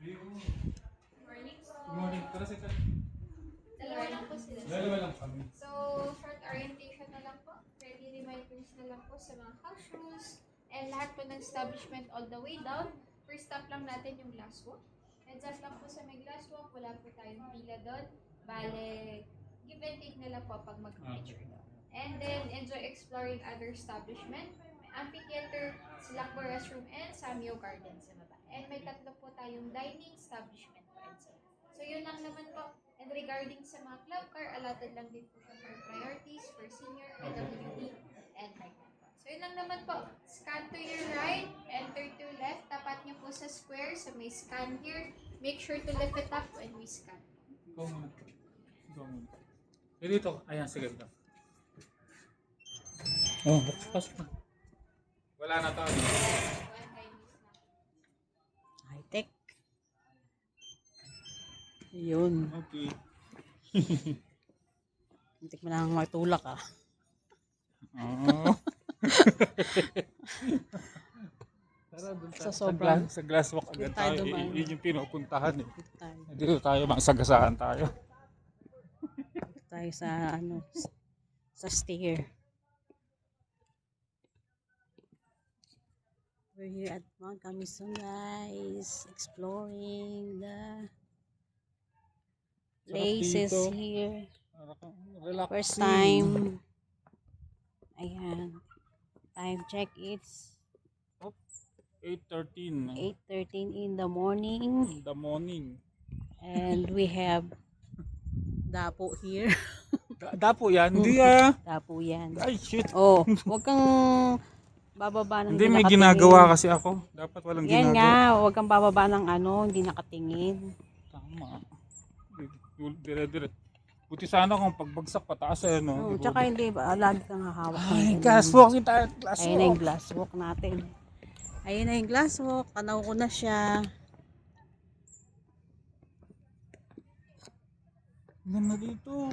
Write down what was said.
Morning po. Good morning. Tara sa Dalawa lang po sila. Dalawa lang kami. So, short orientation na lang po. Friendly reminders na lang po sa mga house rules. And lahat po ng establishment all the way down. First stop lang natin yung glass walk. Heads up lang po sa may glass walk. Wala po tayong pila doon. Bale, give and take na lang po pag mag-picture doon. And then, enjoy exploring other establishment. May amphitheater, Silakbo Restroom, and Samyo Gardens sa baba. And may tatlo po tayong dining establishment po. So, yun lang naman po. And regarding sa mga club car, allotted lang din po siya for priorities, for senior, PWD, and pregnant po. So, yun lang naman po. Scan to your right, enter to left. Tapat niyo po sa square, sa may scan here. Make sure to lift it up when we scan. Ikaw muna. Ikaw muna. Dito. Ayan, sige. Oh, pasok na. Wala na to. High-tech. Yun. Okay. Hintik mo lang matulak ah. Oo. Tara, dun Sa sobrang- sa glass walk agad Dito tayo tayo. dumaan. Yun yung pinupuntahan eh. Dito tayo. Dito tayo, masagasaan tayo. Dito tayo sa ano, sa stair. We're here at Mount Camisón, guys. Exploring the places dito. here. Relaxing. First time. Ayan. Time check, it's 8:13 8:13 in the morning. in the morning. And we have Dapo here. Dapo yan? Hindi ah. Dapo yan. Ay, shit. Oh, wag kang bababa ng Hindi, may nakatingin. ginagawa kasi ako. Dapat walang Yan ginagawa. nga, wag kang bababa ng ano, hindi nakatingin. Tama. Dire-dire. Buti sana kung pagbagsak pataas eh, no? Oh, tsaka hindi ba, lagi kang hahawak. Ay, ng- glass walk. Glass Ayun na yung walk. glass walk natin. Ayun na yung glass walk. Tanaw ko na siya. Ganda dito.